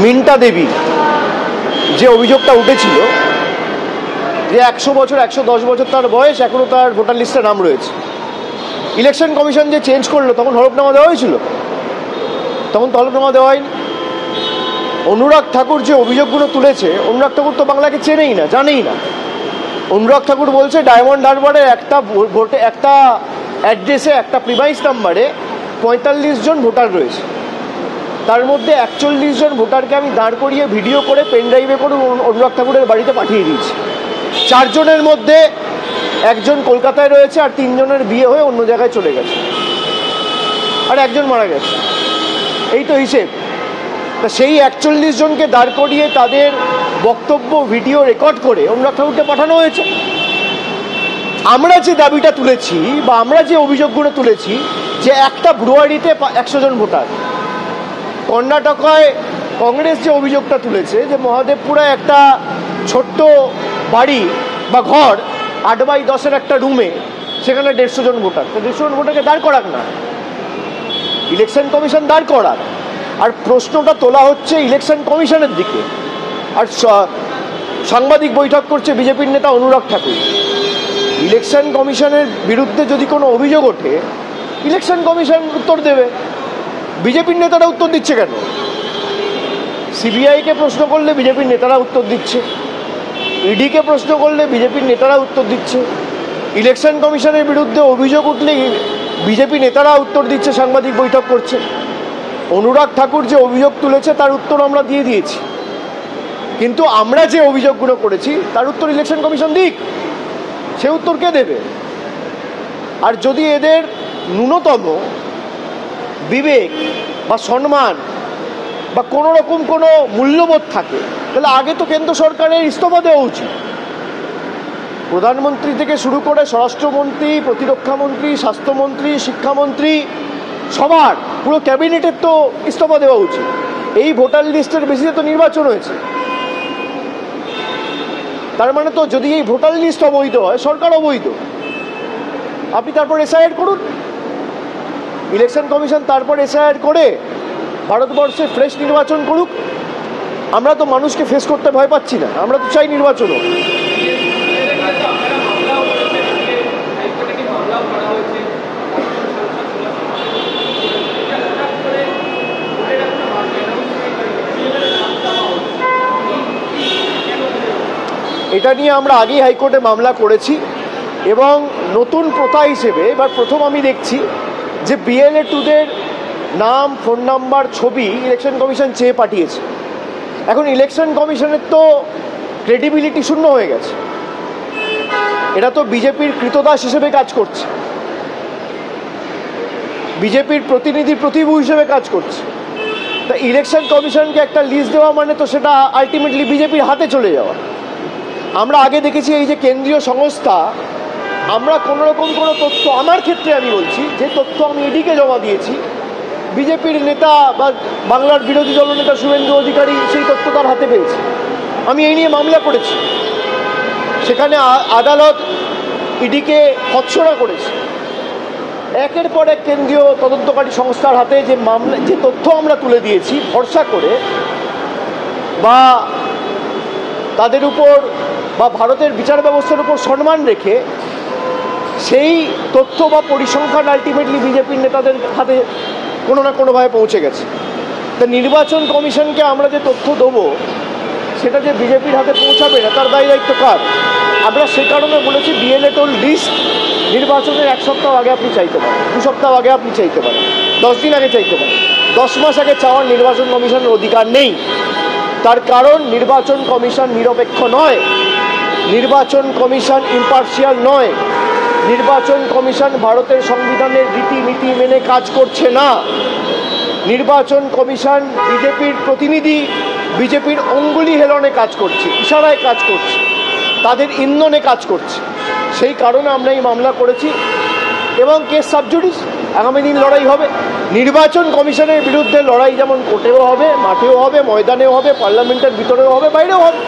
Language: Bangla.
মিন্টা দেবী যে অভিযোগটা উঠেছিল যে 100 বছর 110 বছর তার বয়স, এখনো তার ভোটার লিস্টে নাম রয়েছে। ইলেকশন কমিশন যে চেঞ্জ করলো তখন হলফনামা দেওয়া হয়েছিল? তখন তো হলফনামা দেওয়া হয়নি। অনুরাগ ঠাকুর যে অভিযোগগুলো তুলেছে, অনুরাগ ঠাকুর তো বাংলাকে চেনেই না, জানেই না। অনুরাগ ঠাকুর বলছে ডায়মন্ড হারবারে একটা ভোটে, একটা অ্যাড্রেসে, একটা প্রিমাইস নাম্বারে 45 জন ভোটার রয়েছে। তার মধ্যে 41 জন ভোটারকে আমি দাঁড় করিয়ে ভিডিও করে পেন ড্রাইভে করে অনুরাগ ঠাকুরের বাড়িতে পাঠিয়ে দিয়েছি। 4 জনের মধ্যে 1 জন কলকাতায় রয়েছে, আর 3 জনের বিয়ে হয়ে অন্য জায়গায় চলে গেছে, আর 1 জন মারা গেছে। এই তো হিসেব। তা সেই 41 জনকে দাঁড় করিয়ে তাদের বক্তব্য ভিডিও রেকর্ড করে অনুরাগ ঠাকুরকে পাঠানো হয়েছে। আমরা যে দাবিটা তুলেছি বা আমরা যে অভিযোগগুলো তুলেছি যে একটা ব্রুয়ারিতে 100 জন ভোটার, কর্ণাটকায় কংগ্রেস যে অভিযোগটা তুলেছে যে মহাদেবপুরে একটা ছোট্ট বাড়ি বা ঘর 8x10 একটা রুমে, সেখানে 150 জন ভোটার। তো 150 জন ভোটারকে দাঁড় করাক না, ইলেকশন কমিশন দাঁড় করাক। আর প্রশ্নটা তোলা হচ্ছে ইলেকশন কমিশনের দিকে, আর সাংবাদিক বৈঠক করছে বিজেপির নেতা অনুরাগ ঠাকুর। ইলেকশন কমিশনের বিরুদ্ধে যদি কোনো অভিযোগ ওঠে, ইলেকশন কমিশন উত্তর দেবে, বিজেপির নেতারা উত্তর দিচ্ছে কেন? সিবিআইকে প্রশ্ন করলে বিজেপির নেতারা উত্তর দিচ্ছে, ইডিকে প্রশ্ন করলে বিজেপির নেতারা উত্তর দিচ্ছে, ইলেকশন কমিশনের বিরুদ্ধে অভিযোগ উঠলে বিজেপি নেতারা উত্তর দিচ্ছে, সাংবাদিক বৈঠক করছে। অনুরাগ ঠাকুর যে অভিযোগ তুলেছে তার উত্তর আমরা দিয়ে দিয়েছি, কিন্তু আমরা যে অভিযোগগুলো করেছি তার উত্তর ইলেকশন কমিশন দিক। সে উত্তর কে দেবে? আর যদি এদের ন্যূনতম বিবেক বা সম্মান বা কোনো রকম কোনো মূল্যবোধ থাকে, তাহলে আগে তো কেন্দ্র সরকারের ইস্তফা দেওয়া উচিত। প্রধানমন্ত্রী থেকে শুরু করে স্বরাষ্ট্রমন্ত্রী, প্রতিরক্ষামন্ত্রী, স্বাস্থ্যমন্ত্রী, শিক্ষামন্ত্রী, সবার পুরো ক্যাবিনেটের তো ইস্তফা দেওয়া উচিত। এই ভোটার লিস্টের বেসিসে তো নির্বাচন হয়েছে। তার মানে তো যদি এই ভোটার লিস্ট অবৈধ হয়, সরকার অবৈধ। আপনি তারপর এসআইআর করুন, ইলেকশন কমিশন তারপর এসআইআর করে ভারতবর্ষে ফ্রেশ নির্বাচন করুক। আমরা তো মানুষকে ফেস করতে ভয় পাচ্ছি না, আমরা তো চাই নির্বাচন হোক। এটা নিয়ে আমরা আগেই হাইকোর্টে মামলা করেছি, এবং নতুন প্রথা হিসেবে এবার প্রথম আমি দেখছি যে BLA-2দের নাম, ফোন নাম্বার, ছবি ইলেকশন কমিশন চেয়ে পাঠিয়েছে। এখন ইলেকশন কমিশনের তো ক্রেডিবিলিটি শূন্য হয়ে গেছে, এটা তো বিজেপির কৃতদাস হিসেবে কাজ করছে, বিজেপির প্রতিনিধির প্রতিভূ হিসেবে কাজ করছে। তা ইলেকশন কমিশনকে একটা লিস্ট দেওয়া মানে তো সেটা আলটিমেটলি বিজেপির হাতে চলে যাওয়া। আমরা আগে দেখেছি এই যে কেন্দ্রীয় সংস্থা, আমরা কোনো রকম কোনো তথ্য, আমার ক্ষেত্রে আমি বলছি যে তথ্য আমি ইডিকে জমা দিয়েছি, বিজেপির নেতা বা বাংলার বিরোধী দলনেতা শুভেন্দু অধিকারী সেই তথ্য তার হাতে পেয়েছে। আমি এই নিয়ে মামলা করেছি, সেখানে আদালত ইডিকে হতছড়া করেছে। একের পর এক কেন্দ্রীয় তদন্তকারী সংস্থার হাতে যে মামলা, যে তথ্য আমরা তুলে দিয়েছি ভরসা করে বা তাদের উপর বা ভারতের বিচার ব্যবস্থার উপর সম্মান রেখে, সেই তথ্য বা পরিসংখ্যান আলটিমেটলি বিজেপির নেতাদের হাতে কোনো না কোনোভাবে পৌঁছে গেছে। তা নির্বাচন কমিশনকে আমরা যে তথ্য দেবো সেটা যে বিজেপির হাতে পৌঁছাবে না, তার দায় দায়িত্ব কার? আমরা সে কারণে বলেছি BLA-2 লিস্ট নির্বাচনের 1 সপ্তাহ আগে আপনি চাইতে পারেন, 2 সপ্তাহ আগে আপনি চাইতে পারেন, 10 দিন আগে চাইতে পারেন, 10 মাস আগে চাওয়ার নির্বাচন কমিশনের অধিকার নেই। তার কারণ নির্বাচন কমিশন নিরপেক্ষ নয়, নির্বাচন কমিশন ইম্পার্শিয়াল নয়, নির্বাচন কমিশন ভারতের সংবিধানের রীতিনীতি মেনে কাজ করছে না। নির্বাচন কমিশন বিজেপির প্রতিনিধি, বিজেপির অঙ্গুলি হেলনে কাজ করছে, ইশারায় কাজ করছে, তাদের ইন্ধনে কাজ করছে। সেই কারণে আমরা এই মামলা করেছি, এবং কেস সাবজুডিস, আগামী দিন লড়াই হবে। নির্বাচন কমিশনের বিরুদ্ধে লড়াই যেমন কোর্টেও হবে, মাঠেও হবে, ময়দানেও হবে, পার্লামেন্টের ভিতরেও হবে, বাইরেও হবে।